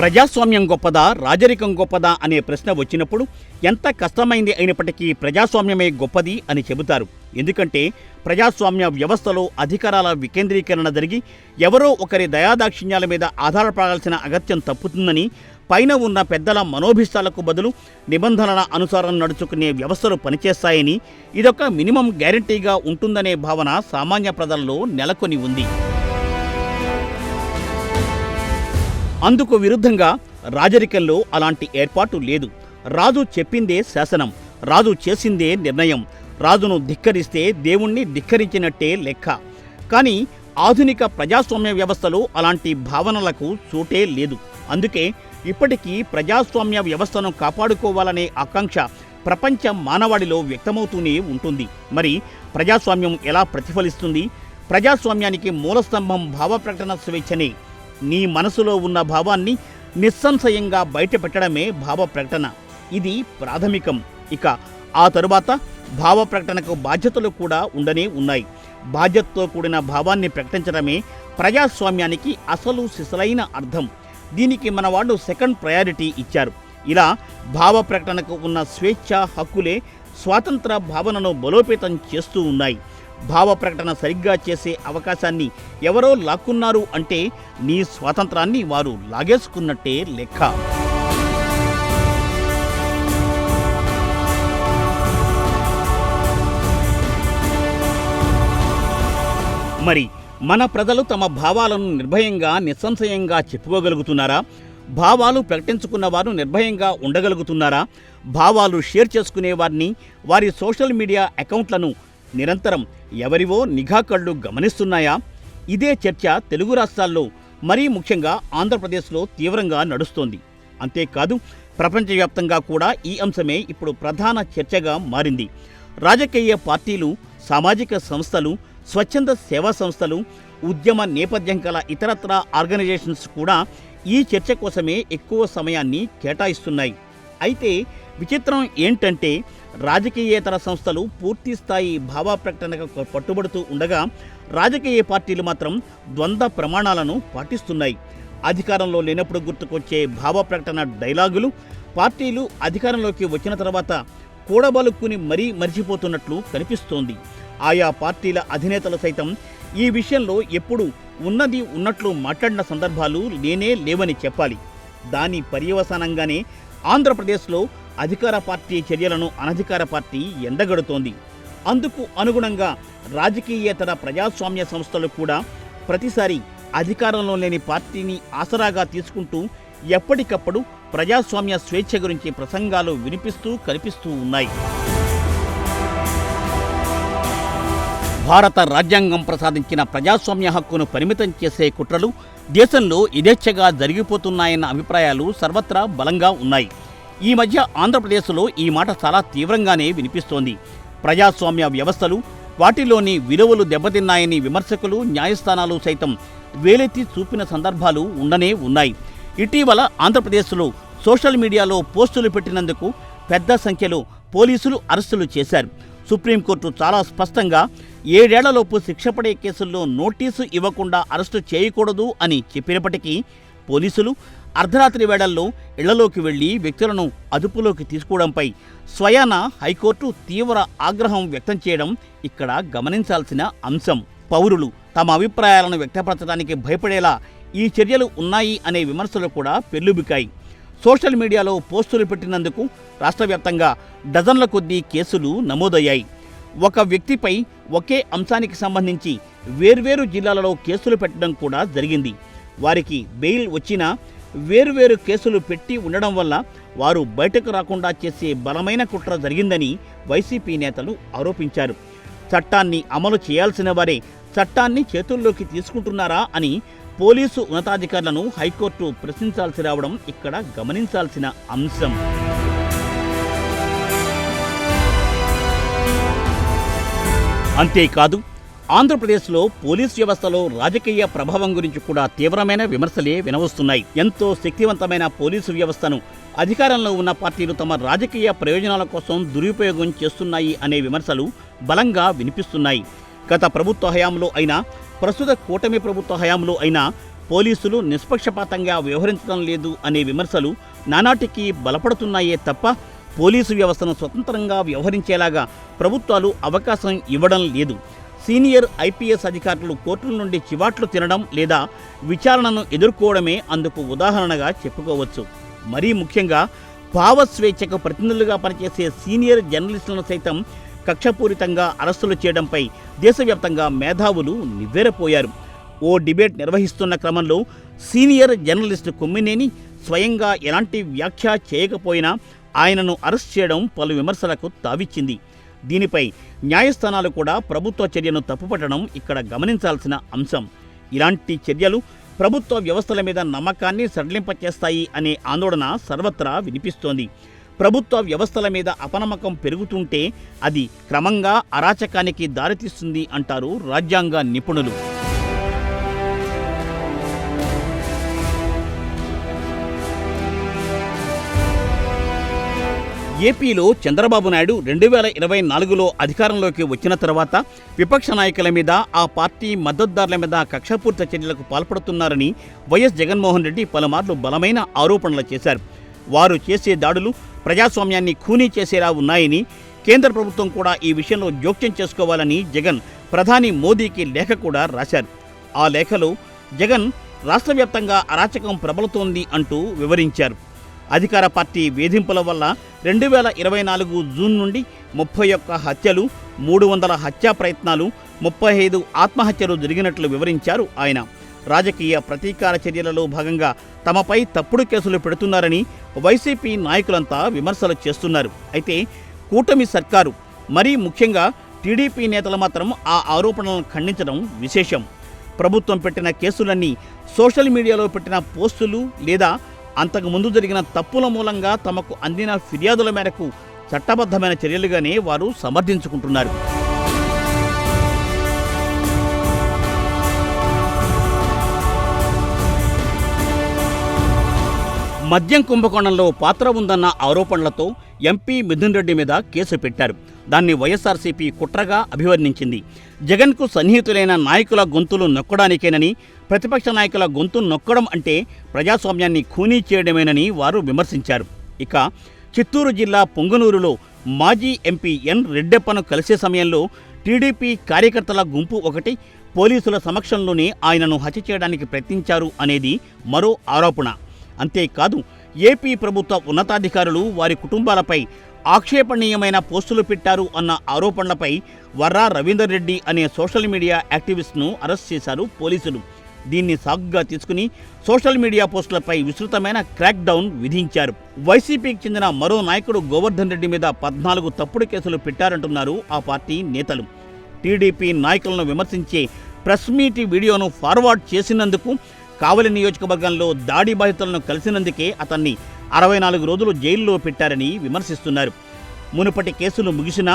ప్రజాస్వామ్యం గొప్పదా, రాజరికం గొప్పదా అనే ప్రశ్న వచ్చినప్పుడు ఎంత కష్టమైంది అయినప్పటికీ ప్రజాస్వామ్యమే గొప్పది అని చెబుతారు. ఎందుకంటే ప్రజాస్వామ్య వ్యవస్థలో అధికారాల వికేంద్రీకరణ జరిగి ఎవరో ఒకరి దయాదాక్షిణ్యాల మీద ఆధారపడాల్సిన అగత్యం తప్పుతుందని, పైన ఉన్న పెద్దల మనోభిష్టాలకు బదులు నిబంధనల అనుసారం నడుచుకునే వ్యవస్థలు పనిచేస్తాయని, ఇదొక మినిమం గ్యారంటీగా ఉంటుందనే భావన సామాన్య ప్రజల్లో నెలకొని ఉంది. అందుకు విరుద్ధంగా రాజరికంలో అలాంటి ఏర్పాటు లేదు. రాజు చెప్పిందే శాసనం, రాజు చేసిందే నిర్ణయం. రాజును ధిక్కరిస్తే దేవుణ్ణి ధిక్కరించినట్టే లెక్క. కానీ ఆధునిక ప్రజాస్వామ్య వ్యవస్థలో అలాంటి భావనలకు చోటే లేదు. అందుకే ఇప్పటికీ ప్రజాస్వామ్య వ్యవస్థను కాపాడుకోవాలనే ఆకాంక్ష ప్రపంచ మానవాళిలో వ్యక్తమవుతూనే ఉంటుంది. మరి ప్రజాస్వామ్యం ఎలా ప్రతిఫలిస్తుంది? ప్రజాస్వామ్యానికి మూలస్తంభం భావ ప్రకటన స్వేచ్ఛనే. నీ మనసులో ఉన్న భావాన్ని నిస్సంశయంగా బయటపెట్టడమే భావ ప్రకటన. ఇది ప్రాథమికం. ఇక ఆ తరువాత భావ ప్రకటనకు బాధ్యతలు కూడా ఉండనే ఉన్నాయి. బాధ్యతతో కూడిన భావాన్ని ప్రకటించడమే ప్రజాస్వామ్యానికి అసలు సిసలైన అర్థం. దీనికి మనవాళ్ళు సెకండ్ ప్రయారిటీ ఇచ్చారు. ఇలా భావ ప్రకటనకు ఉన్న స్వేచ్ఛ హక్కులే స్వాతంత్ర భావనను బలోపేతం చేస్తూ ఉన్నాయి. భావ ప్రకటన సరిగ్గా చేసే అవకాశాన్ని ఎవరో లాక్కున్నారు అంటే నీ స్వాతంత్రాన్ని వారు లాగేసుకున్నట్టే లెక్క. మరి మన ప్రజలు తమ భావాలను నిర్భయంగా నిస్సంశయంగా చెప్పుకోగలుగుతున్నారా? భావాలు ప్రకటించుకున్న వారు నిర్భయంగా ఉండగలుగుతున్నారా? భావాలు షేర్ చేసుకునే వారిని, వారి సోషల్ మీడియా అకౌంట్లను నిరంతరం ఎవరివో నిఘా కళ్ళు గమనిస్తున్నాయా? ఇదే చర్చ తెలుగు రాష్ట్రాల్లో, మరీ ముఖ్యంగా ఆంధ్రప్రదేశ్లో తీవ్రంగా నడుస్తోంది. అంతేకాదు ప్రపంచవ్యాప్తంగా కూడా ఈ అంశమే ఇప్పుడు ప్రధాన చర్చగా మారింది. రాజకీయ పార్టీలు, సామాజిక సంస్థలు, స్వచ్ఛంద సేవా సంస్థలు, ఉద్యమ నేపథ్యం గల ఇతరత్రా ఆర్గనైజేషన్స్ కూడా ఈ చర్చ కోసమే ఎక్కువ సమయాన్ని కేటాయిస్తున్నాయి. అయితే విచిత్రం ఏంటంటే రాజకీయేతర సంస్థలు పూర్తిస్థాయి భావ ప్రకటనకు పట్టుబడుతూ ఉండగా రాజకీయ పార్టీలు మాత్రం ద్వంద్వ ప్రమాణాలను పాటిస్తున్నాయి. అధికారంలో లేనప్పుడు గుర్తుకొచ్చే భావ ప్రకటన డైలాగులు పార్టీలు అధికారంలోకి వచ్చిన తర్వాత కూడబలుక్కుని మరీ మర్చిపోతున్నట్లు కనిపిస్తోంది. ఆయా పార్టీల అధినేతలు సైతం ఈ విషయంలో ఎప్పుడు ఉన్నది ఉన్నట్లు మాట్లాడిన సందర్భాలు లేవని చెప్పాలి. దాని పర్యవసానంగానే ఆంధ్రప్రదేశ్లో అధికార పార్టీ చర్యలను అనధికార పార్టీ ఎండగడుతోంది. అందుకు అనుగుణంగా రాజకీయేతర ప్రజాస్వామ్య సంస్థలు కూడా ప్రతిసారి అధికారంలో లేని పార్టీని ఆసరాగా తీసుకుంటూ ఎప్పటికప్పుడు ప్రజాస్వామ్య స్వేచ్ఛ గురించి ప్రసంగాలు వినిపిస్తూ కనిపిస్తూ ఉన్నాయి. భారత రాజ్యాంగం ప్రసాదించిన ప్రజాస్వామ్య హక్కును పరిమితం చేసే కుట్రలు దేశంలో యథేచ్ఛగా జరిగిపోతున్నాయన్న అభిప్రాయాలు సర్వత్రా బలంగా ఉన్నాయి. ఈ మధ్య ఆంధ్రప్రదేశ్లో ఈ మాట చాలా తీవ్రంగానే వినిపిస్తోంది. ప్రజాస్వామ్య వ్యవస్థలు, వాటిలోని విలువలు దెబ్బతిన్నాయని విమర్శకులు, న్యాయస్థానాలు సైతం వేలెత్తి చూపిన సందర్భాలు ఉండనే ఉన్నాయి. ఇటీవల ఆంధ్రప్రదేశ్లో సోషల్ మీడియాలో పోస్టులు పెట్టినందుకు పెద్ద సంఖ్యలో పోలీసులు అరెస్టులు చేశారు. సుప్రీంకోర్టు చాలా స్పష్టంగా 7 ఏళ్లలోపు శిక్ష పడే కేసుల్లో నోటీసు ఇవ్వకుండా అరెస్టు చేయకూడదు అని చెప్పినప్పటికీ పోలీసులు అర్ధరాత్రి వేళల్లో ఇళ్లలోకి వెళ్లి వ్యక్తులను అదుపులోకి తీసుకోవడంపై స్వయాన హైకోర్టు తీవ్ర ఆగ్రహం వ్యక్తం చేయడం ఇక్కడ గమనించాల్సిన అంశం. పౌరులు తమ అభిప్రాయాలను వ్యక్తపరచడానికి భయపడేలా ఈ చర్యలు ఉన్నాయి అనే విమర్శలు కూడా పెల్లుబికాయి. సోషల్ మీడియాలో పోస్టులు పెట్టినందుకు రాష్ట్ర వ్యాప్తంగా డజన్ల కొద్దీ కేసులు నమోదయ్యాయి. ఒక వ్యక్తిపై ఒకే అంశానికి సంబంధించి వేర్వేరు జిల్లాలలో కేసులు పెట్టడం కూడా జరిగింది. వారికి బెయిల్ వచ్చినా వేర్వేరు కేసులు పెట్టి ఉండడం వల్ల వారు బయటకు రాకుండా చేసే బలమైన కుట్ర జరిగిందని వైసీపీ నేతలు ఆరోపించారు. చట్టాన్ని అమలు చేయాల్సిన వారే చట్టాన్ని చేతుల్లోకి తీసుకుంటున్నారా అని పోలీసు ఉన్నతాధికారులను హైకోర్టు ప్రశ్నించాల్సి రావడం ఇక్కడ గమనించాల్సిన అంశం. అంతేకాదు ఆంధ్రప్రదేశ్లో పోలీస్ వ్యవస్థలో రాజకీయ ప్రభావం గురించి కూడా తీవ్రమైన విమర్శలే వినవస్తున్నాయి. ఎంతో శక్తివంతమైన పోలీసు వ్యవస్థను అధికారంలో ఉన్న పార్టీలు తమ రాజకీయ ప్రయోజనాల కోసం దురుపయోగం చేస్తున్నాయి అనే విమర్శలు బలంగా వినిపిస్తున్నాయి. గత ప్రభుత్వ హయాంలో అయినా, ప్రస్తుత కూటమి ప్రభుత్వ హయాంలో అయినా పోలీసులు నిష్పక్షపాతంగా వ్యవహరించడం లేదు అనే విమర్శలు నానాటికి బలపడుతున్నాయే తప్ప పోలీసు వ్యవస్థను స్వతంత్రంగా వ్యవహరించేలాగా ప్రభుత్వాలు అవకాశం ఇవ్వడం లేదు. సీనియర్ ఐపీఎస్ అధికారులు కోర్టుల నుండి చివాట్లు తినడం లేదా విచారణను ఎదుర్కోవడమే అందుకు ఉదాహరణగా చెప్పుకోవచ్చు. మరీ ముఖ్యంగా భావస్వేచ్ఛకు ప్రతినిధులుగా పనిచేసే సీనియర్ జర్నలిస్టులను సైతం కక్షపూరితంగా అరెస్టులు చేయడంపై దేశవ్యాప్తంగా మేధావులు నివ్వెరపోయారు. ఓ డిబేట్ నిర్వహిస్తున్న క్రమంలో సీనియర్ జర్నలిస్టు కొమ్మినేని స్వయంగా ఎలాంటి వ్యాఖ్య చేయకపోయినా ఆయనను అరెస్ట్ చేయడం పలు విమర్శలకు తావిచ్చింది. దీనిపై న్యాయస్థానాలు కూడా ప్రభుత్వ చర్యను తప్పుపట్టడం ఇక్కడ గమనించాల్సిన అంశం. ఇలాంటి చర్యలు ప్రభుత్వ వ్యవస్థల మీద నమ్మకాన్ని సడలింపచేస్తాయి అనే ఆందోళన సర్వత్రా వినిపిస్తోంది. ప్రభుత్వ వ్యవస్థల మీద అపనమ్మకం పెరుగుతుంటే అది క్రమంగా అరాచకానికి దారితీస్తుంది అంటారు రాజ్యాంగ నిపుణులు. ఏపీలో చంద్రబాబు నాయుడు 2024లో అధికారంలోకి వచ్చిన తర్వాత విపక్ష నాయకుల మీద, ఆ పార్టీ మద్దతుదారుల మీద కక్షపూరిత చర్యలకు పాల్పడుతున్నారని వైఎస్ జగన్మోహన్ రెడ్డి పలుమార్లు బలమైన ఆరోపణలు చేశారు. వారు చేసే దాడులు ప్రజాస్వామ్యాన్ని ఖూనీ చేసేలా ఉన్నాయని, కేంద్ర ప్రభుత్వం కూడా ఈ విషయంలో జోక్యం చేసుకోవాలని జగన్ ప్రధాని మోదీకి లేఖ కూడా రాశారు. ఆ లేఖలో జగన్ రాష్ట్ర వ్యాప్తంగా అరాచకం ప్రబలుతోంది అంటూ వివరించారు. అధికార పార్టీ వేధింపుల వల్ల 2024 జూన్ నుండి 31 హత్యలు, 300 హత్యా ప్రయత్నాలు, 35 ఆత్మహత్యలు జరిగినట్లు వివరించారు ఆయన. రాజకీయ ప్రతీకార చర్యలలో భాగంగా తమపై తప్పుడు కేసులు పెడుతున్నారని వైసీపీ నాయకులంతా విమర్శలు చేస్తున్నారు. అయితే కూటమి సర్కారు, మరీ ముఖ్యంగా టీడీపీ నేతలు మాత్రం ఆ ఆరోపణలను ఖండించడం విశేషం. ప్రభుత్వం పెట్టిన కేసులన్నీ సోషల్ మీడియాలో పెట్టిన పోస్టులు లేదా అంతకుముందు జరిగిన తప్పుల మూలంగా తమకు అందిన ఫిర్యాదుల మేరకు చట్టబద్ధమైన చర్యలుగానే వారు సమర్థించుకుంటున్నారు. మద్యం కుంభకోణంలో పాత్ర ఉందన్న ఆరోపణలతో ఎంపీ మిథున్ రెడ్డి మీద కేసు పెట్టారు. దాన్ని వైఎస్ఆర్సీపీ కుట్రగా అభివర్ణించింది. జగన్కు సన్నిహితులైన నాయకుల గొంతులు నొక్కడానికేనని, ప్రతిపక్ష నాయకుల గొంతు నొక్కడం అంటే ప్రజాస్వామ్యాన్ని ఖూనీ చేయడమేనని వారు విమర్శించారు. ఇక చిత్తూరు జిల్లా పొంగనూరులో మాజీ ఎంపీ ఎన్ రెడ్డెప్పను కలిసే సమయంలో టీడీపీ కార్యకర్తల గుంపు ఒకటి పోలీసుల సమక్షంలోనే ఆయనను హత్య చేయడానికి ప్రయత్నించారు అనేది మరో ఆరోపణ. అంతేకాదు, ఏపీ ప్రభుత్వ ఉన్నతాధికారులు వారి కుటుంబాలపై ఆక్షేపణీయమైన పోస్టులు పెట్టారు అన్న ఆరోపణలపై వర్రా రవీందర్ రెడ్డి అనే సోషల్ మీడియా యాక్టివిస్ట్ను అరెస్ట్ చేశారు పోలీసులు. దీన్ని సాకుగా తీసుకుని సోషల్ మీడియా పోస్టులపై విస్తృతమైన క్రాక్ డౌన్ విధించారు. వైసీపీకి చెందిన మరో నాయకుడు గోవర్ధన్ రెడ్డి మీద 14 తప్పుడు కేసులు పెట్టారంటున్నారు ఆ పార్టీ నేతలు. టీడీపీ నాయకులను విమర్శించే ప్రెస్ మీట్ వీడియోను ఫార్వర్డ్ చేసినందుకు, కావలి నియోజకవర్గంలో దాడి బాధితులను కలిసినందుకే అతన్ని 64 రోజులు జైల్లో పెట్టారని విమర్శిస్తున్నారు. మునుపటి కేసులు ముగిసినా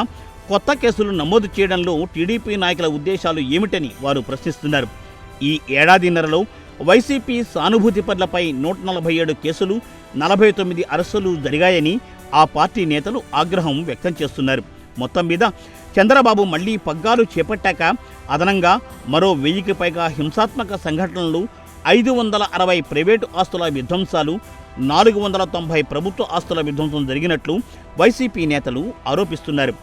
కొత్త కేసులు నమోదు చేయడంలో టీడీపీ నాయకుల ఉద్దేశాలు ఏమిటని వారు ప్రశ్నిస్తున్నారు. ఈ ఏడాదిన్నరలో వైసీపీ సానుభూతి పరులపై 147 కేసులు, 49 అరెస్టులు జరిగాయని ఆ పార్టీ నేతలు ఆగ్రహం వ్యక్తం చేస్తున్నారు. మొత్తం మీద చంద్రబాబు మళ్లీ పగ్గాలు చేపట్టాక అదనంగా మరో 1000కి పైగా హింసాత్మక సంఘటనలు, 560 ప్రైవేటు ఆస్తుల విధ్వంసాలు, 490 ప్రభుత్వ ఆస్తుల విధ్వంసం జరిగినట్లు వైసీపీ నేతలు ఆరోపిస్తున్నారు.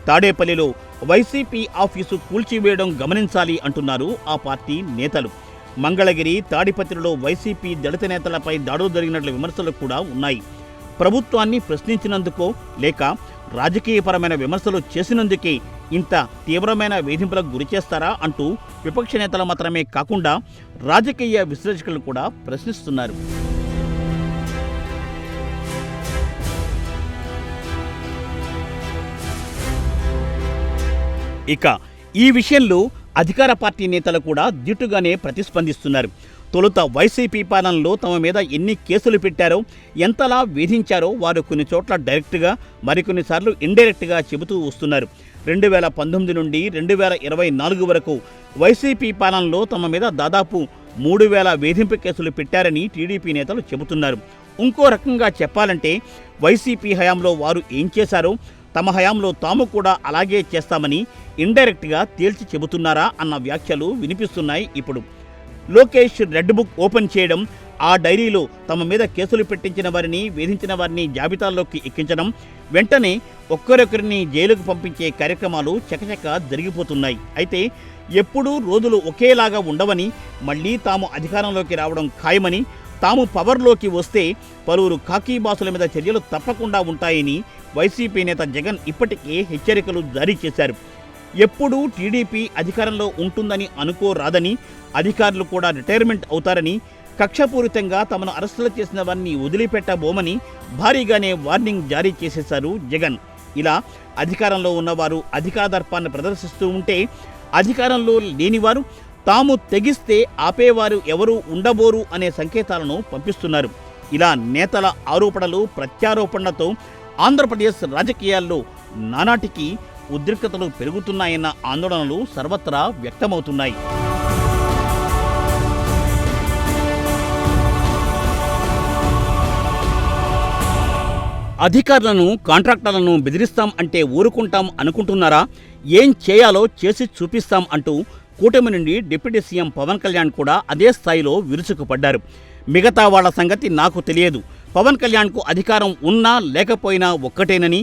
తాడేపల్లిలో వైసీపీ ఆఫీసు కూల్చివేయడం గమనించాలి అంటున్నారు ఆ పార్టీ నేతలు. మంగళగిరి, తాడిపత్రిలో వైసీపీ దళిత నేతలపై దాడులు జరిగినట్లు విమర్శలు కూడా ఉన్నాయి. ప్రభుత్వాన్ని ప్రశ్నించినందుకో లేక రాజకీయపరమైన విమర్శలు చేసినందుకే ఇంత తీవ్రమైన వేధింపులకు గురిచేస్తారా అంటూ విపక్ష నేతలు మాత్రమే కాకుండా రాజకీయ విశ్లేషకులు కూడా ప్రశ్నిస్తున్నారు. ఇక ఈ విషయంలో అధికార పార్టీ నేతలు కూడా దిట్టుగానే ప్రతిస్పందిస్తున్నారు. తొలుత వైసీపీ పాలనలో తమ మీద ఎన్ని కేసులు పెట్టారో, ఎంతలా వేధించారో వారు కొన్ని చోట్ల డైరెక్ట్గా, మరికొన్నిసార్లు ఇండైరెక్ట్గా చెబుతూ వస్తున్నారు. 2019 నుండి 2024 వరకు వైసీపీ పాలనలో తమ మీద దాదాపు 3000 వేధింపు కేసులు పెట్టారని టీడీపీ నేతలు చెబుతున్నారు. ఇంకో రకంగా చెప్పాలంటే వైసీపీ హయాంలో వారు ఏం చేశారో తమ హయాంలో తాము కూడా అలాగే చేస్తామని ఇండైరెక్ట్గా తేల్చి చెబుతున్నారా అన్న వ్యాఖ్యలు వినిపిస్తున్నాయి ఇప్పుడు. లోకేష్ రెడ్ బుక్ ఓపెన్ చేయడం, ఆ డైరీలో తమ మీద కేసులు పెట్టించిన వారిని, వేధించిన వారిని జాబితాల్లోకి ఎక్కించడం, వెంటనే ఒక్కరొకరిని జైలుకు పంపించే కార్యక్రమాలు చకచక జరిగిపోతున్నాయి. అయితే ఎప్పుడూ రోజులు ఒకేలాగా ఉండవని, మళ్లీ తాము అధికారంలోకి రావడం ఖాయమని, తాము పవర్లోకి వస్తే పలువురు ఖాకీ బాసుల మీద చర్యలు తప్పకుండా ఉంటాయని వైసీపీ నేత జగన్ ఇప్పటికే హెచ్చరికలు జారీ చేశారు. ఎప్పుడూ టీడీపీ అధికారంలో ఉంటుందని అనుకోరాదని, అధికారులు కూడా రిటైర్మెంట్ అవుతారని, కక్షపూరితంగా తమను అరెస్టులు చేసిన వారిని వదిలిపెట్టబోమని భారీగానే వార్నింగ్ జారీ చేసేశారు జగన్. ఇలా అధికారంలో ఉన్నవారు అధికార దర్పాన్ని ప్రదర్శిస్తూ ఉంటే, అధికారంలో లేనివారు తాము తెగిస్తే ఆపేవారు ఎవరూ ఉండబోరు అనే సంకేతాలను పంపిస్తున్నారు. ఇలా నేతల ఆరోపణలు ప్రత్యారోపణలతో ఆంధ్రప్రదేశ్ రాజకీయాల్లో నానాటికి ఉద్రిక్తతలు పెరుగుతున్నాయన్న ఆందోళనలు సర్వత్రా వ్యక్తమవుతున్నాయి. అధికారులను, కాంట్రాక్టర్లను బెదిరిస్తాం అంటే ఊరుకుంటాం అనుకుంటున్నారా? ఏం చేయాలో చేసి చూపిస్తాం అంటూ కూటమి నుండి డిప్యూటీ సీఎం పవన్ కళ్యాణ్ కూడా అదే స్థాయిలో విరుచుకుపడ్డారు. మిగతా వాళ్ల సంగతి నాకు తెలియదు, పవన్ కళ్యాణ్కు అధికారం ఉన్నా లేకపోయినా ఒక్కటేనని,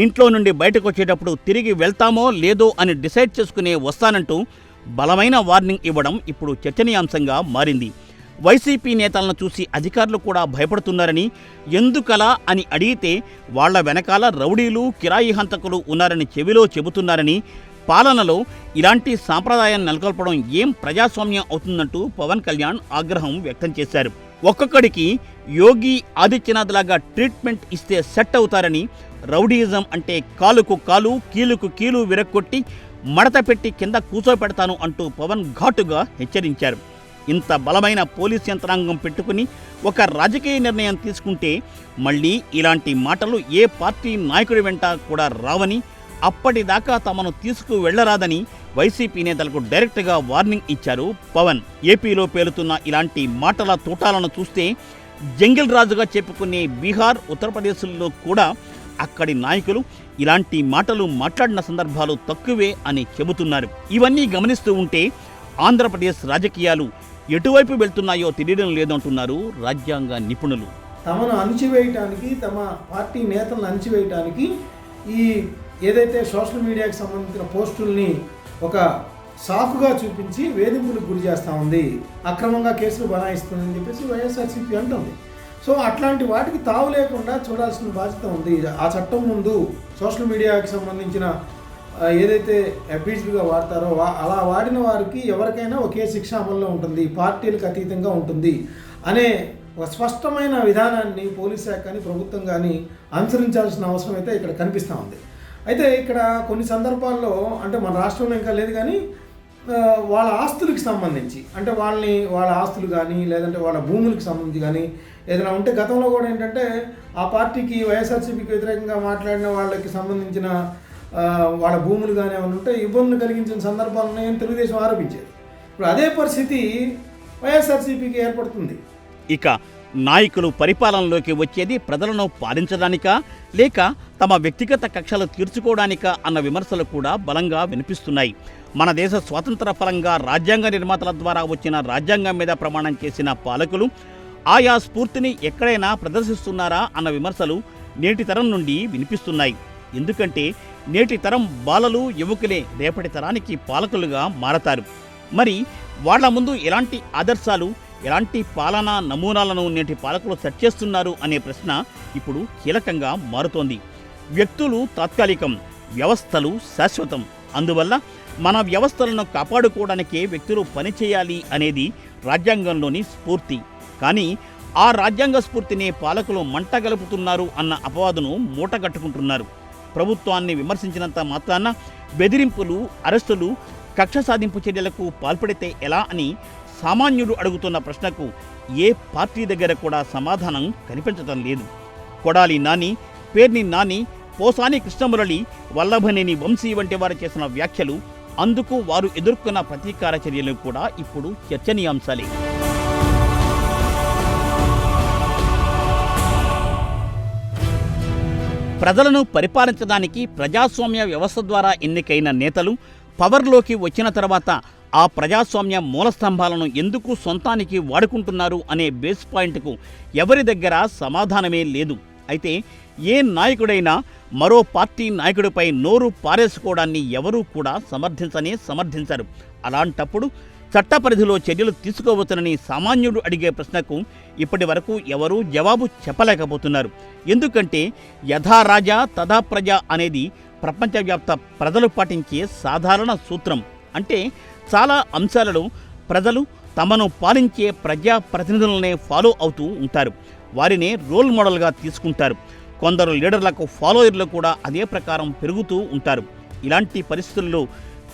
ఇంట్లో నుండి బయటకు వచ్చేటప్పుడు తిరిగి వెళ్తామో లేదో అని డిసైడ్ చేసుకునే వస్తానంటూ బలమైన వార్నింగ్ ఇవ్వడం ఇప్పుడు చర్చనీయాంశంగా మారింది. వైసీపీ నేతలను చూసి అధికారులు కూడా భయపడుతున్నారని, ఎందుకలా అని అడిగితే వాళ్ల వెనకాల రౌడీలు, కిరాయి హంతకులు ఉన్నారని చెవిలో చెబుతున్నారని, పాలనలో ఇలాంటి సాంప్రదాయాన్ని నెలకొల్పడం ఏం ప్రజాస్వామ్యం అవుతుందంటూ పవన్ కళ్యాణ్ ఆగ్రహం వ్యక్తం చేశారు. ఒక్కొక్కడికి యోగి ఆదిత్యనాథ్ లాగా ట్రీట్మెంట్ ఇస్తే సెట్ అవుతారని, రౌడీయిజం అంటే కాలుకు కాలు, కీలుకు కీలు విరక్కొట్టి మడత పెట్టి కింద కూర్చోపెడతాను అంటూ పవన్ ఘాటుగా హెచ్చరించారు. ఇంత బలమైన పోలీస్ యంత్రాంగం పెట్టుకుని ఒక రాజకీయ నిర్ణయం తీసుకుంటే మళ్ళీ ఇలాంటి మాటలు ఏ పార్టీ నాయకుడి వెంట కూడా రావని, అప్పటిదాకా తమను తీసుకువెళ్లరాదని వైసీపీ నేతలకు డైరెక్ట్గా వార్నింగ్ ఇచ్చారు పవన్. ఏపీలో పేలుతున్న ఇలాంటి మాటల తూటాలను చూస్తే జంగిల్ రాజుగా చెప్పుకునే బీహార్, ఉత్తరప్రదేశ్లో కూడా అక్కడి నాయకులు ఇలాంటి మాటలు మాట్లాడిన సందర్భాలు తక్కువే అని చెబుతున్నారు. ఇవన్నీ గమనిస్తూ ఉంటే ఆంధ్రప్రదేశ్ రాజకీయాలు ఎటువైపు వెళ్తున్నాయో తెలియడం లేదంటున్నారు రాజ్యాంగ నిపుణులు. తమను అణచివేయటానికి, తమ పార్టీ నేతలను అణచివేయటానికి ఈ ఏదైతే సోషల్ మీడియాకి సంబంధించిన పోస్టుల్ని ఒక సాకుగా చూపించి వేధింపులకు గురి చేస్తూ ఉంది, అక్రమంగా కేసులు బనాయిస్తుందని చెప్పేసి వైఎస్ఆర్సీపీ అంటుంది. సో అట్లాంటి వాటికి తావు లేకుండా చూడాల్సిన బాధ్యత ఉంది. ఆ చట్టం ముందు సోషల్ మీడియాకి సంబంధించిన ఏదైతే అబ్యూజ్గా వాడతారో అలా వాడిన వారికి ఎవరికైనా ఒకే శిక్ష అమల్లో ఉంటుంది, పార్టీలకు అతీతంగా ఉంటుంది అనే ఒక స్పష్టమైన విధానాన్ని పోలీస్ శాఖ కానీ ప్రభుత్వం కానీ అనుసరించాల్సిన అవసరం అయితే ఇక్కడ కనిపిస్తూ ఉంది. అయితే ఇక్కడ కొన్ని సందర్భాల్లో అంటే మన రాష్ట్రంలో ఇంకా లేదు కానీ వాళ్ళ ఆస్తులకు సంబంధించి అంటే వాళ్ళ ఆస్తులు కానీ లేదంటే వాళ్ళ భూములకు సంబంధించి కానీ ఏదైనా ఉంటే గతంలో కూడా ఏంటంటే ఆ పార్టీకి వైఎస్ఆర్సీపీకి వ్యతిరేకంగా మాట్లాడిన వాళ్ళకి సంబంధించిన వాళ్ళ భూములు కానీ ఏమైనా ఉంటే ఇబ్బందులు కలిగించిన సందర్భాలు ఉన్నాయని తెలుగుదేశం ఆరోపించేది. ఇప్పుడు అదే పరిస్థితి వైఎస్ఆర్సీపీకి ఏర్పడుతుంది. ఇక నాయకులు పరిపాలనలోకి వచ్చేది ప్రజలను పాలించడానికా లేక తమ వ్యక్తిగత కక్షలు తీర్చుకోవడానికా అన్న విమర్శలు కూడా బలంగా వినిపిస్తున్నాయి. మన దేశ స్వాతంత్ర ఫలంగా రాజ్యాంగ నిర్మాతల ద్వారా వచ్చిన రాజ్యాంగం మీద ప్రమాణం చేసిన పాలకులు ఆయా స్ఫూర్తిని ఎక్కడైనా ప్రదర్శిస్తున్నారా అన్న విమర్శలు నేటి తరం నుండి వినిపిస్తున్నాయి. ఎందుకంటే నేటి తరం బాలలు, యువకులే రేపటి తరానికి పాలకులుగా మారతారు. మరి వాళ్ల ముందు ఎలాంటి ఆదర్శాలు, ఎలాంటి పాలనా నమూనాలను నేటి పాలకులు సెట్ చేస్తున్నారు అనే ప్రశ్న ఇప్పుడు కీలకంగా మారుతోంది. వ్యక్తులు తాత్కాలికం, వ్యవస్థలు శాశ్వతం. అందువల్ల మన వ్యవస్థలను కాపాడుకోవడానికే వ్యక్తులు పనిచేయాలి అనేది రాజ్యాంగంలోని స్ఫూర్తి. కానీ ఆ రాజ్యాంగ స్ఫూర్తిని పాలకులు మంటగలుపుతున్నారు అన్న అపవాదును మూటగట్టుకుంటున్నారు. ప్రభుత్వాన్ని విమర్శించినంత మాత్రాన బెదిరింపులు, అరెస్టులు, కక్ష సాధింపు చర్యలకు పాల్పడితే ఎలా అని సామాన్యుడు అడుగుతున్న ప్రశ్నకు ఏ పార్టీ దగ్గర కూడా సమాధానం కనిపించడం లేదు. కొడాలి నాని, పేర్ని నాని, పోసాని కృష్ణమురళి, వల్లభనేని వంశీ వంటి వారు చేసిన వ్యాఖ్యలు, అందుకు వారు ఎదుర్కొన్న ప్రతీకార చర్యలు కూడా ఇప్పుడు చర్చనీయాంశాలే. ప్రజలను పరిపాలించడానికి ప్రజాస్వామ్య వ్యవస్థ ద్వారా ఎన్నికైన నేతలు పవర్లోకి వచ్చిన తర్వాత ఆ ప్రజాస్వామ్య మూలస్తంభాలను ఎందుకు సొంతానికి వాడుకుంటున్నారు అనే బేస్ పాయింట్కు ఎవరి దగ్గర సమాధానమే లేదు. అయితే ఏ నాయకుడైనా మరో పార్టీ నాయకుడిపై నోరు పారేసుకోవడాన్ని ఎవరూ కూడా సమర్థించరు. అలాంటప్పుడు చట్ట పరిధిలో చర్యలు తీసుకోవచ్చునని సామాన్యుడు అడిగే ప్రశ్నకు ఇప్పటి వరకు ఎవరూ జవాబు చెప్పలేకపోతున్నారు. ఎందుకంటే యథా రాజా తథా ప్రజ అనేది ప్రపంచవ్యాప్త ప్రజలు పాటించే సాధారణ సూత్రం. అంటే చాలా అంశాలలో ప్రజలు తమను పాలించే ప్రజాప్రతినిధులనే ఫాలో అవుతూ ఉంటారు. వారినే రోల్ మోడల్గా తీసుకుంటారు. కొందరు లీడర్లకు ఫాలోయర్లు కూడా అదే ప్రకారం పెరుగుతూ ఉంటారు. ఇలాంటి పరిస్థితుల్లో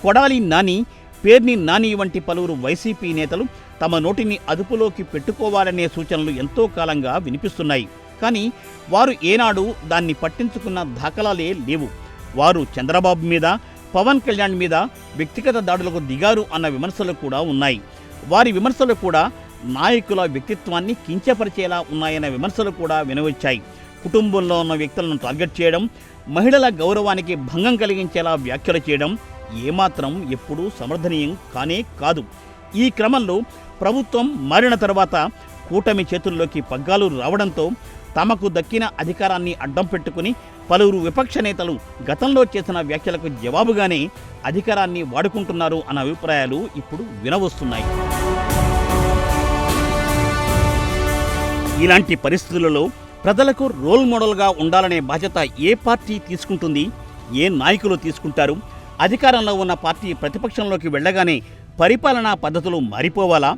కొడాలి నాని, పేర్ని నాని వంటి పలువురు వైసీపీ నేతలు తమ నోటిని అదుపులోకి పెట్టుకోవాలనే సూచనలు ఎంతో కాలంగా వినిపిస్తున్నాయి. కానీ వారు ఏనాడు దాన్ని పట్టించుకున్న దాఖలాలే లేవు. వారు చంద్రబాబు మీద, పవన్ కళ్యాణ్ మీద వ్యక్తిగత దాడులకు దిగారు అన్న విమర్శలు కూడా ఉన్నాయి. వారి విమర్శలు కూడా నాయకుల వ్యక్తిత్వాన్ని కించపరిచేలా ఉన్నాయన్న విమర్శలు కూడా వినవచ్చాయి. కుటుంబంలో ఉన్న వ్యక్తులను టార్గెట్ చేయడం, మహిళల గౌరవానికి భంగం కలిగించేలా వ్యాఖ్యలు చేయడం ఏమాత్రం ఎప్పుడూ సమర్థనీయం కానే కాదు. ఈ క్రమంలో ప్రభుత్వం మారిన తర్వాత కూటమి చేతుల్లోకి పగ్గాలు రావడంతో తమకు దక్కిన అధికారాన్ని అడ్డం పెట్టుకుని పలువురు విపక్ష నేతలు గతంలో చేసిన వ్యాఖ్యలకు జవాబుగానే అధికారాన్ని వాడుకుంటున్నారు అన్న అభిప్రాయాలు ఇప్పుడు వినవస్తున్నాయి. ఇలాంటి పరిస్థితులలో ప్రజలకు రోల్ మోడల్గా ఉండాలనే బాధ్యత ఏ పార్టీ తీసుకుంటుంది? ఏ నాయకులు తీసుకుంటారు? అధికారంలో ఉన్న పార్టీ ప్రతిపక్షంలోకి వెళ్ళగానే పరిపాలనా పద్ధతులు మారిపోవాలా?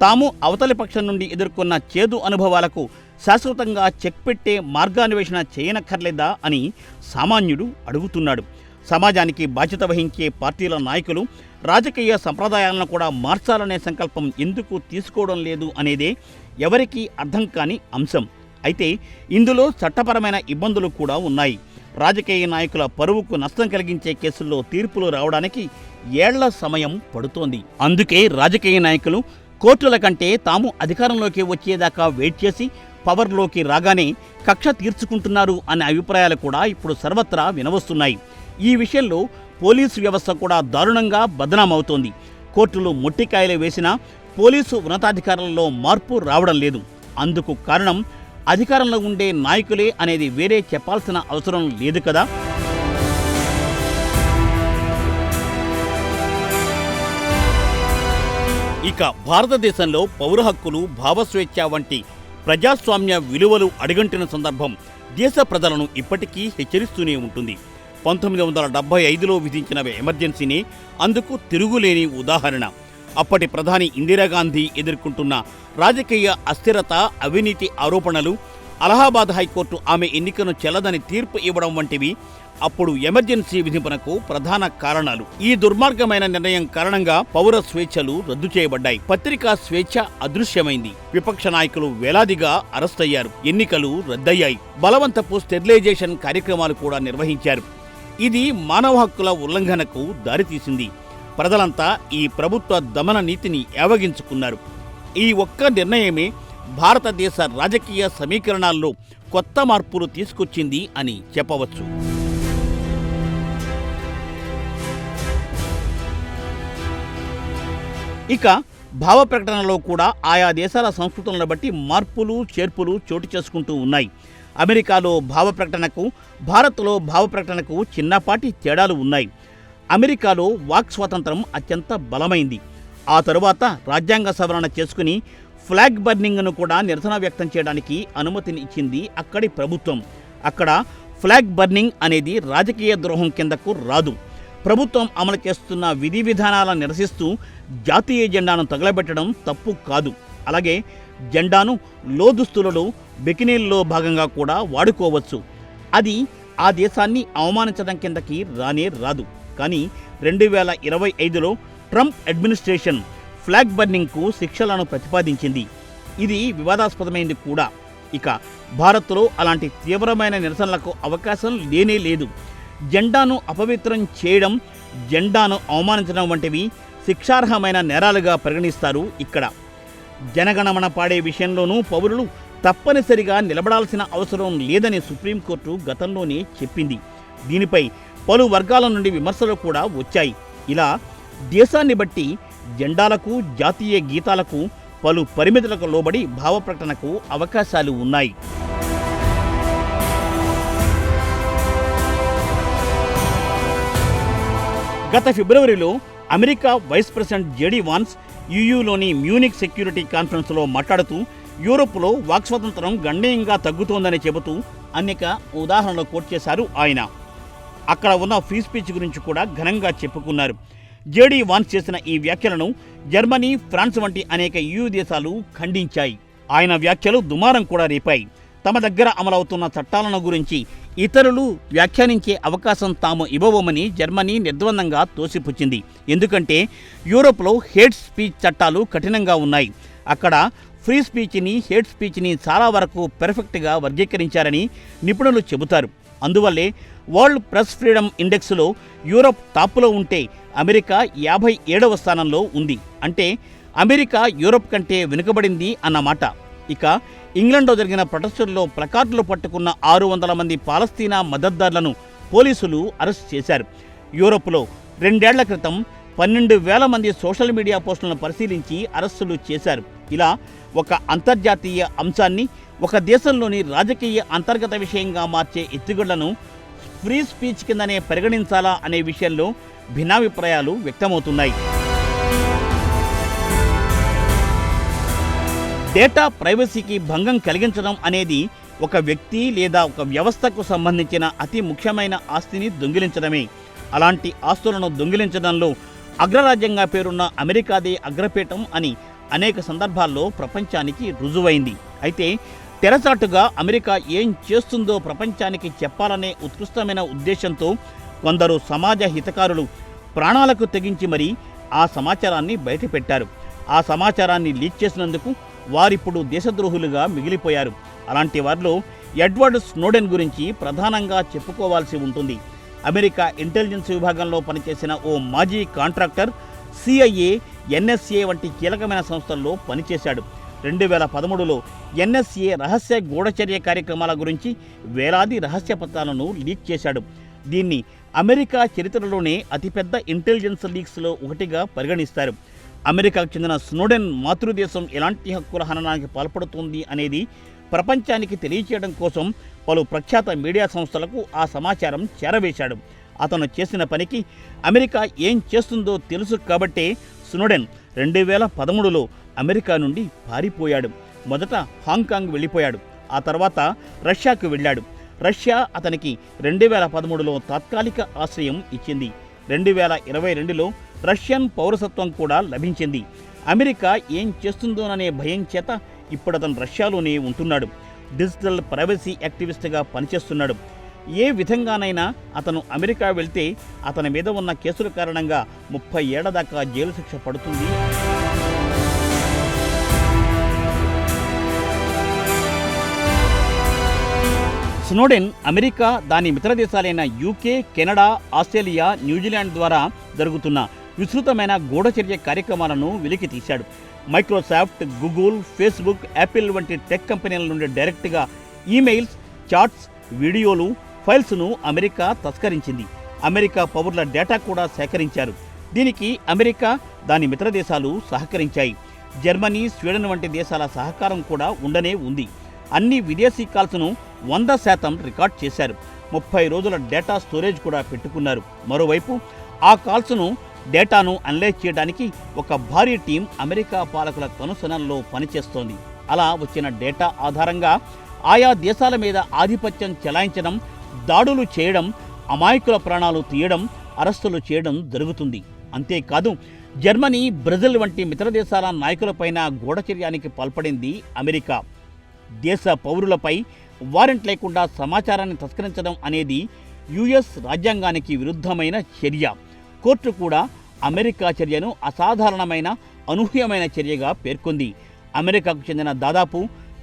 తాము అవతలి పక్షం నుండి ఎదుర్కొన్న చేదు అనుభవాలకు శాశ్వతంగా చెక్ పెట్టే మార్గాన్వేషణ చేయనక్కర్లేదా అని సామాన్యుడు అడుగుతున్నాడు. సమాజానికి బాధ్యత వహించే పార్టీల నాయకులు రాజకీయ సంప్రదాయాలను కూడా మార్చాలనే సంకల్పం ఎందుకు తీసుకోవడం లేదు అనేదే ఎవరికీ అర్థం కాని అంశం. అయితే ఇందులో చట్టపరమైన ఇబ్బందులు కూడా ఉన్నాయి. రాజకీయ నాయకుల పరువుకు నష్టం కలిగించే కేసుల్లో తీర్పులు రావడానికి ఏళ్ల సమయం పడుతోంది. అందుకే రాజకీయ నాయకులు కోర్టుల కంటే తాము అధికారంలోకి వచ్చేదాకా వెయిట్ చేసి పవర్లోకి రాగానే కక్ష తీర్చుకుంటున్నారు అనే అభిప్రాయాలు కూడా ఇప్పుడు సర్వత్రా వినవస్తున్నాయి. ఈ విషయంలో పోలీసు వ్యవస్థ కూడా దారుణంగా బదనామవుతోంది. కోర్టులు మొట్టికాయలు వేసినా పోలీసు ఉన్నతాధికారులలో మార్పు రావడం లేదు. అందుకు కారణం అధికారంలో ఉండే నాయకులే అనేది వేరే చెప్పాల్సిన అవసరం లేదు కదా. ఇక భారతదేశంలో పౌర హక్కులు, భావస్వేచ్ఛ వంటి ప్రజాస్వామ్య విలువలు అడుగంటిన సందర్భం దేశ ప్రజలను ఇప్పటికీ హెచ్చరిస్తూనే ఉంటుంది. 1975లో విధించిన ఎమర్జెన్సీనే అందుకు తిరుగులేని ఉదాహరణ. అప్పటి ప్రధాని ఇందిరాగాంధీ ఎదుర్కొంటున్న రాజకీయ అస్థిరత, అవినీతి ఆరోపణలు, అలహాబాద్ హైకోర్టు ఆమె ఎన్నికను చెల్లదని తీర్పు ఇవ్వడం వంటివి అప్పుడు ఎమర్జెన్సీ విధింపునకు ప్రధాన కారణాలు. ఈ దుర్మార్గమైన నిర్ణయం కారణంగా పౌర స్వేచ్ఛలు రద్దు చేయబడ్డాయి. పత్రికా స్వేచ్ఛ అదృశ్యమైంది. విపక్ష నాయకులు వేలాదిగా అరెస్ట్ అయ్యారు. ఎన్నికలు రద్దయ్యాయి. బలవంతపు స్టెరిలైజేషన్ కార్యక్రమాలు కూడా నిర్వహించారు. ఇది మానవ హక్కుల ఉల్లంఘనకు దారితీసింది. ప్రజలంతా ఈ ప్రభుత్వ దమన నీతిని ఏవగించుకున్నారు. ఈ ఒక్క నిర్ణయమే భారతదేశ రాజకీయ సమీకరణాల్లో కొత్త మార్పులు తీసుకొచ్చింది అని చెప్పవచ్చు. ఇక భావ ప్రకటనలో కూడా ఆయా దేశాల సంస్కృతులను బట్టి మార్పులు, చేర్పులు చోటు చేసుకుంటూ ఉన్నాయి. అమెరికాలో భావ ప్రకటనకు, భారత్లో భావ ప్రకటనకు చిన్నపాటి తేడాలు ఉన్నాయి. అమెరికాలో వాక్ స్వాతంత్రం అత్యంత బలమైంది. ఆ తరువాత రాజ్యాంగ సవరణ చేసుకుని ఫ్లాగ్ బర్నింగ్ను కూడా నిరసన వ్యక్తం చేయడానికి అనుమతిని ఇచ్చింది అక్కడి ప్రభుత్వం. అక్కడ ఫ్లాగ్ బర్నింగ్ అనేది రాజకీయ ద్రోహం కిందకు రాదు. ప్రభుత్వం అమలు చేస్తున్న విధి విధానాలను నిరసిస్తూ జాతీయ జెండాను తగలబెట్టడం తప్పు కాదు. అలాగే జెండాను లోదుస్తులలో, బికినీల్లో భాగంగా కూడా వాడుకోవచ్చు. అది ఆ దేశాన్ని అవమానించడం కిందకి రానే రాదు. కానీ 2025లో ట్రంప్ అడ్మినిస్ట్రేషన్ ఫ్లాగ్ బర్నింగ్కు శిక్షలను ప్రతిపాదించింది. ఇది వివాదాస్పదమైంది కూడా. ఇక భారత్లో అలాంటి తీవ్రమైన నిరసనలకు అవకాశం లేనే లేదు. జెండాను అపవిత్రం చేయడం, జెండాను అవమానించడం వంటివి శిక్షార్హమైన నేరాలుగా పరిగణిస్తారు ఇక్కడ. జనగణమన పాడే విషయంలోనూ పౌరులు తప్పనిసరిగా నిలబడాల్సిన అవసరం లేదని సుప్రీంకోర్టు గతంలోనే చెప్పింది. దీనిపై పలు వర్గాల నుండి విమర్శలు కూడా వచ్చాయి. ఇలా దేశాన్ని బట్టి జెండాలకు, జాతీయ గీతాలకు, పలు పరిమితులకు లోబడి భావ ప్రకటనకు అవకాశాలు ఉన్నాయి. గత ఫిబ్రవరిలో America vice president JD Vance యూయూలోని మ్యూనిక్ సెక్యూరిటీ కాన్ఫరెన్స్లో మాట్లాడుతూ యూరోప్లో వాక్ స్వాతంత్రం గణనీయంగా తగ్గుతోందని చెబుతూ అనేక ఉదాహరణలు కోట్ చేశారు ఆయన. అక్కడ ఉన్న ఫ్రీ స్పీచ్ గురించి కూడా ఘనంగా చెప్పుకున్నారు. జేడీ వాన్స్ చేసిన ఈ వ్యాఖ్యలను జర్మనీ, ఫ్రాన్స్ వంటి అనేక EU దేశాలు ఖండించాయి. ఆయన వ్యాఖ్యలు దుమారం కూడా రేపాయి. తమ దగ్గర అమలవుతున్న చట్టాలను గురించి ఇతరులు వ్యాఖ్యానించే అవకాశం తాము ఇవ్వబోమని జర్మనీ నిర్ద్వందంగా తోసిపుచ్చింది. ఎందుకంటే యూరోప్లో హేట్ స్పీచ్ చట్టాలు కఠినంగా ఉన్నాయి. అక్కడ ఫ్రీ స్పీచ్ని, హేట్ స్పీచ్ని చాలా వరకు పెర్ఫెక్ట్గా వర్గీకరించారని నిపుణులు చెబుతారు. అందువల్లే వరల్డ్ ప్రెస్ ఫ్రీడమ్ ఇండెక్స్లో యూరోప్ టాప్లో ఉంటే అమెరికా 57వ స్థానంలో ఉంది. అంటే అమెరికా యూరోప్ కంటే వెనుకబడింది అన్నమాట. ఇక ఇంగ్లండ్లో జరిగిన ప్రొటెస్టుల్లో ప్లకార్డులు పట్టుకున్న 600 మంది పాలస్తీనా మద్దతుదారులను పోలీసులు అరెస్ట్ చేశారు. యూరోప్లో 2 ఏళ్ల క్రితం 12,000 మంది సోషల్ మీడియా పోస్టులను పరిశీలించి అరెస్టులు చేశారు. ఇలా ఒక అంతర్జాతీయ అంశాన్ని ఒక దేశంలోని రాజకీయ అంతర్గత విషయంగా మార్చే ఎత్తుగడలను ఫ్రీ స్పీచ్ కిందనే పరిగణించాలా అనే విషయంలో భిన్నాభిప్రాయాలు వ్యక్తమవుతున్నాయి. డేటా ప్రైవసీకి భంగం కలిగించడం అనేది ఒక వ్యక్తి లేదా ఒక వ్యవస్థకు సంబంధించిన అతి ముఖ్యమైన ఆస్తిని దొంగిలించడమే. అలాంటి ఆస్తులను దొంగిలించడంలో అగ్రరాజ్యంగా పేరున్న అమెరికాదే అగ్రపీఠం అని అనేక సందర్భాల్లో ప్రపంచానికి రుజువైంది. అయితే తెరచాటుగా అమెరికా ఏం చేస్తుందో ప్రపంచానికి చెప్పాలనే ఉత్కృష్టమైన ఉద్దేశంతో కొందరు సమాజ హితకారులు ప్రాణాలకు తెగించి మరీ ఆ సమాచారాన్ని బయటపెట్టారు. ఆ సమాచారాన్ని లీక్ చేసినందుకు వారిప్పుడు దేశద్రోహులుగా మిగిలిపోయారు. అలాంటి వారిలో ఎడ్వర్డ్ స్నోడెన్ గురించి ప్రధానంగా చెప్పుకోవాల్సి ఉంటుంది. అమెరికా ఇంటెలిజెన్స్ విభాగంలో పనిచేసిన ఓ మాజీ కాంట్రాక్టర్ CIA, NSA వంటి కీలకమైన సంస్థల్లో పనిచేశాడు. 2013లో NSA రహస్య గూఢచర్య కార్యక్రమాల గురించి వేలాది రహస్య పత్రాలను లీక్ చేశాడు. దీన్ని అమెరికా చరిత్రలోనే అతిపెద్ద ఇంటెలిజెన్స్ లీక్స్లో ఒకటిగా పరిగణిస్తారు. అమెరికాకు చెందిన స్నోడెన్ మాతృదేశం ఎలాంటి హక్కుల హననానికి పాల్పడుతుంది అనేది ప్రపంచానికి తెలియచేయడం కోసం పలు ప్రఖ్యాత మీడియా సంస్థలకు ఆ సమాచారం చేరవేశాడు. అతను చేసిన పనికి అమెరికా ఏం చేస్తుందో తెలుసు కాబట్టే స్నోడెన్ 2013లో అమెరికా నుండి పారిపోయాడు. మొదట హాంకాంగ్ వెళ్ళిపోయాడు. ఆ తర్వాత రష్యాకు వెళ్ళాడు. రష్యా అతనికి 2013లో తాత్కాలిక ఆశ్రయం ఇచ్చింది. 2022లో రష్యన్ పౌరసత్వం కూడా లభించింది. అమెరికా ఏం చేస్తుందోననే భయం చేత ఇప్పుడు అతను రష్యాలోనే ఉంటున్నాడు. డిజిటల్ ప్రైవసీ యాక్టివిస్ట్గా పనిచేస్తున్నాడు. ఏ విధంగానైనా అతను అమెరికా వెళ్తే అతని మీద ఉన్న కేసుల కారణంగా 30 ఏళ్ల దాకా జైలు శిక్ష పడుతుంది. స్నోడెన్ అమెరికా, దాని మిత్ర దేశాలైన UK, కెనడా, ఆస్ట్రేలియా, న్యూజిలాండ్ ద్వారా జరుగుతున్న విస్తృతమైన గూఢచర్య కార్యక్రమాలను వెలికి తీశాడు. మైక్రోసాఫ్ట్, గూగుల్, ఫేస్బుక్, యాపిల్ వంటి టెక్ కంపెనీల నుండి డైరెక్ట్గా ఈమెయిల్స్, చాట్స్, వీడియోలు, ఫైల్స్ను అమెరికా తస్కరించింది. అమెరికా పౌరుల డేటా కూడా సేకరించారు. దీనికి అమెరికా, దాని మిత్ర దేశాలు సహకరించాయి. జర్మనీ, స్వీడన్ వంటి దేశాల సహకారం కూడా ఉండనే ఉంది. అన్ని విదేశీ కాల్స్ను 100% రికార్డ్ చేశారు. 30 రోజుల డేటా స్టోరేజ్ కూడా పెట్టుకున్నారు. మరోవైపు ఆ కాల్స్ను, డేటాను అనలైజ్ చేయడానికి ఒక భారీ టీం అమెరికా పాలకుల కనుసనల్లో పనిచేస్తోంది. అలా వచ్చిన డేటా ఆధారంగా ఆయా దేశాల మీద ఆధిపత్యం చెలాయించడం, దాడులు చేయడం, అమాయకుల ప్రాణాలు తీయడం, అరెస్టులు చేయడం జరుగుతుంది. అంతేకాదు జర్మనీ, బ్రెజిల్ వంటి మిత్ర దేశాల నాయకులపైన గూఢచర్యానికి పాల్పడింది అమెరికా. దేశ పౌరులపై వారెంట్ లేకుండా సమాచారాన్ని తస్కరించడం అనేది US రాజ్యాంగానికి విరుద్ధమైన చర్య. కోర్టు కూడా అమెరికా చర్యను అసాధారణమైన, అనూహ్యమైన చర్యగా పేర్కొంది. అమెరికాకు చెందిన దాదాపు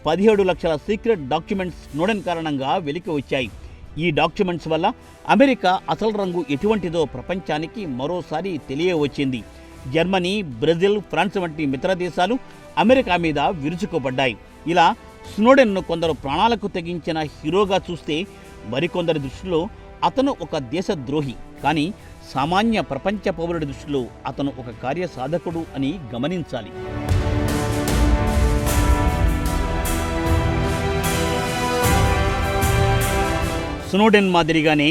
17 లక్షల సీక్రెట్ డాక్యుమెంట్స్ స్నోడెన్ కారణంగా వెలికి వచ్చాయి. ఈ డాక్యుమెంట్స్ వల్ల అమెరికా అసలు రంగు ఎటువంటిదో ప్రపంచానికి మరోసారి తెలియవచ్చింది. జర్మనీ, బ్రెజిల్, ఫ్రాన్స్ వంటి మిత్ర దేశాలు అమెరికా మీద విరుచుకుపడ్డాయి. ఇలా స్నోడెన్ను కొందరు ప్రాణాలకు తెగించిన హీరోగా చూస్తే, మరికొందరి దృష్టిలో అతను ఒక దేశద్రోహి. కానీ సామాన్య ప్రపంచ పౌరుడి దృష్టిలో అతను ఒక కార్యసాధకుడు అని గమనించాలి. స్నోడెన్ మాదిరిగానే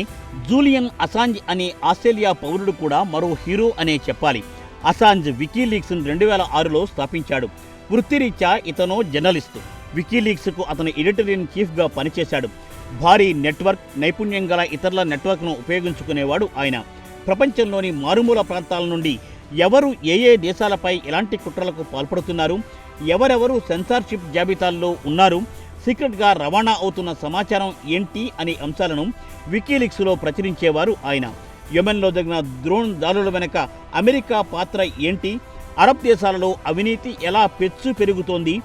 జూలియన్ అసాంజ్ అనే ఆస్ట్రేలియా పౌరుడు కూడా మరో హీరో అనే చెప్పాలి. అసాంజ్ వికీలీక్స్ను 2006లో స్థాపించాడు. వృత్తిరీత్యా ఇతను జర్నలిస్టు. వికీలీక్స్కు అతను ఎడిటర్ ఇన్ చీఫ్గా పనిచేశాడు. భారీ నెట్వర్క్, నైపుణ్యం గల ఇతరుల నెట్వర్క్ను ఉపయోగించుకునేవాడు ఆయన. ప్రపంచంలోని మారుమూల ప్రాంతాల నుండి ఎవరు ఏ దేశాలపై ఎలాంటి కుట్రలకు పాల్పడుతున్నారు, ఎవరెవరు సెన్సార్షిప్ జాబితాల్లో ఉన్నారు, సీక్రెట్గా రవాణా అవుతున్న సమాచారం ఏంటి అనే అంశాలను వికీలీక్స్లో ప్రచురించేవారు ఆయన. యెమెన్లో జరిగిన డ్రోన్ దాడుల వెనుక అమెరికా పాత్ర ఏంటి, అరబ్ దేశాలలో అవినీతి ఎలా పెరుగుతోంది,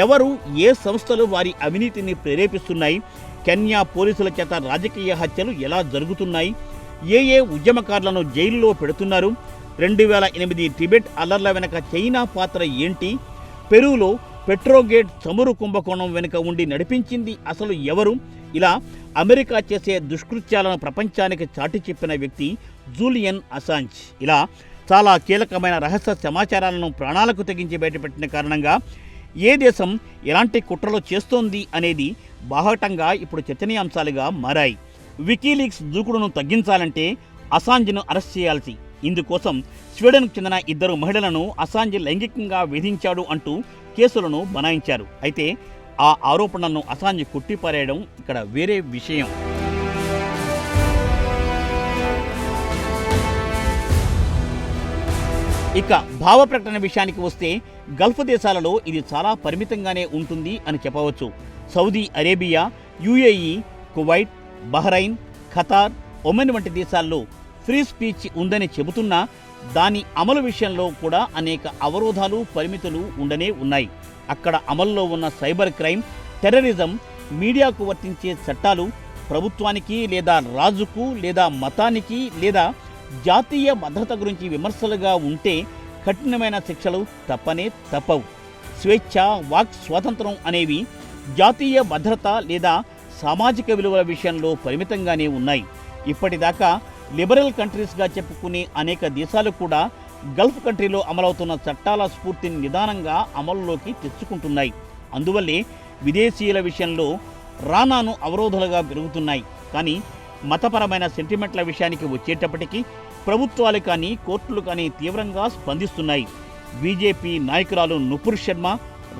ఎవరు ఏ సంస్థలు వారి అవినీతిని ప్రేరేపిస్తున్నాయి, కెన్యా పోలీసుల చేత రాజకీయ హత్యలు ఎలా జరుగుతున్నాయి, ఏ ఉద్యమకారులను జైల్లో పెడుతున్నారు, 2008 టిబెట్ అల్లర్ల వెనుక చైనా పాత్ర ఏంటి, పెరూలో పెట్రోగేట్ చమురు కుంభకోణం వెనుక ఉండి నడిపించింది అసలు ఎవరు, ఇలా అమెరికా చేసే దుష్కృత్యాలను ప్రపంచానికి చాటి చెప్పిన వ్యక్తి జూలియన్ అసాంజ్. ఇలా చాలా కీలకమైన రహస్య సమాచారాలను ప్రాణాలకు తెగించి బయటపెట్టిన కారణంగా ఏ దేశం ఎలాంటి కుట్రలు చేస్తోంది అనేది బాహటంగా ఇప్పుడు చర్చనీయాంశాలుగా మారాయి. వికీలీక్స్ దూకుడును తగ్గించాలంటే అసాంజ్ను అరెస్ట్ చేయాల్సి. ఇందుకోసం స్వీడన్కు చెందిన 2 మహిళలను అసాంజ్ లైంగికంగా వేధించాడు అంటూ కేసులను బనాయించారు. అయితే ఆ ఆరోపణలను అసాంజ్ కొట్టిపారేయడం ఇక్కడ వేరే విషయం. ఇక భావ ప్రకటన విషయానికి వస్తే గల్ఫ్ దేశాలలో ఇది చాలా పరిమితంగానే ఉంటుంది అని చెప్పవచ్చు. Saudi Arabia, UAE, Kuwait, Bahrain, Qatar, Oman వంటి దేశాల్లో ఫ్రీ స్పీచ్ ఉందని చెబుతున్నా దాని అమలు విషయంలో కూడా అనేక అవరోధాలు, పరిమితులు ఉండనే ఉన్నాయి. అక్కడ అమల్లో ఉన్న సైబర్ క్రైమ్, టెర్రరిజం, మీడియాకు వర్తించే చట్టాలు ప్రభుత్వానికి లేదా రాజుకు లేదా మతానికి లేదా జాతీయ భద్రత గురించి విమర్శలుగా ఉంటే కఠినమైన శిక్షలు తప్పవు. స్వేచ్ఛ, వాక్ స్వాతంత్రం అనేవి జాతీయ భద్రత లేదా సామాజిక విలువల విషయంలో పరిమితంగానే ఉన్నాయి. ఇప్పటిదాకా లిబరల్ కంట్రీస్గా చెప్పుకునే అనేక దేశాలు కూడా గల్ఫ్ కంట్రీలో అమలవుతున్న చట్టాల స్ఫూర్తిని నిదానంగా అమలులోకి తెచ్చుకుంటున్నాయి. అందువల్లే విదేశీయుల విషయంలో రానాను అవరోధాలుగా పెరుగుతున్నాయి. కానీ మతపరమైన సెంటిమెంట్ల విషయానికి వచ్చేటప్పటికీ ప్రభుత్వాలు కానీ కోర్టులు కానీ తీవ్రంగా స్పందిస్తున్నాయి. బీజేపీ నాయకురాలు నుపుర్ శర్మ,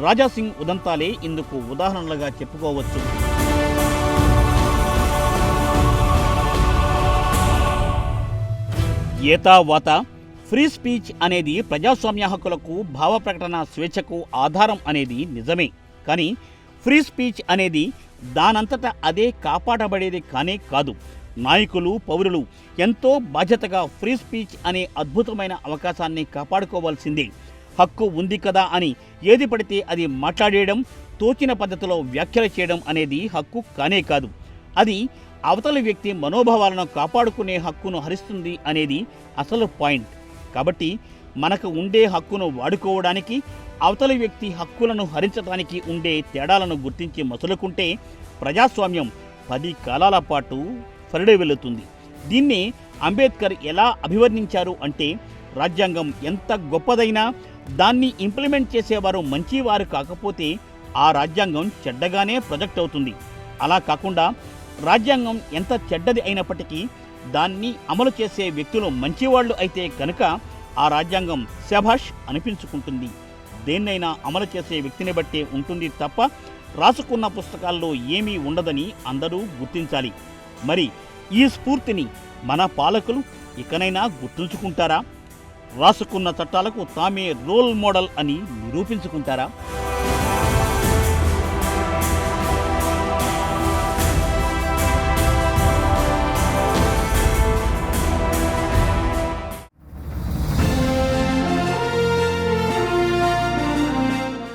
రాజాసింగ్ ఉదంతాలే ఇందుకు ఉదాహరణలుగా చెప్పుకోవచ్చు. ఏతావాత ఫ్రీ స్పీచ్ అనేది ప్రజాస్వామ్య హక్కులకు, భావ ప్రకటన స్వేచ్ఛకు ఆధారం అనేది నిజమే. కానీ ఫ్రీ స్పీచ్ అనేది దానంతటా అదే కాపాడబడేది కానే కాదు. నాయకులు, పౌరులు ఎంతో బాధ్యతగా ఫ్రీ స్పీచ్ అనే అద్భుతమైన అవకాశాన్ని కాపాడుకోవాల్సిందే. హక్కు ఉంది కదా అని ఏది పడితే అది మాట్లాడేయడం, తోచిన పద్ధతిలో వ్యాఖ్యలు చేయడం అనేది హక్కు కానే కాదు. అది అవతలి వ్యక్తి మనోభావాలను కాపాడుకునే హక్కును హరిస్తుంది అనేది అసలు పాయింట్. కాబట్టి మనకు ఉండే హక్కును వాడుకోవడానికి, అవతలి వ్యక్తి హక్కులను హరించడానికి ఉండే తేడాలను గుర్తించి మసులుకుంటే ప్రజాస్వామ్యం 10 కాలాల పాటు ఫరిడే వెళుతుంది. దీన్ని అంబేద్కర్ ఎలా అభివర్ణించారు అంటే, రాజ్యాంగం ఎంత గొప్పదైనా దాన్ని ఇంప్లిమెంట్ చేసేవారు మంచివారు కాకపోతే ఆ రాజ్యాంగం చెడ్డగానే ప్రొజెక్ట్ అవుతుంది. అలా కాకుండా రాజ్యాంగం ఎంత చెడ్డది అయినప్పటికీ దాన్ని అమలు చేసే వ్యక్తులు మంచివాళ్ళు అయితే కనుక ఆ రాజ్యాంగం శభాష్ అనిపించుకుంటుంది. దేన్నైనా అమలు చేసే వ్యక్తిని బట్టే ఉంటుంది తప్ప రాసుకున్న పుస్తకాల్లో ఏమీ ఉండదని అందరూ గుర్తించాలి. మరి ఈ స్ఫూర్తిని మన పాలకులు ఇకనైనా గుర్తుంచుకుంటారా? రాసుకున్న చట్టాలకు తామే రోల్ మోడల్ అని నిరూపించుకుంటారా?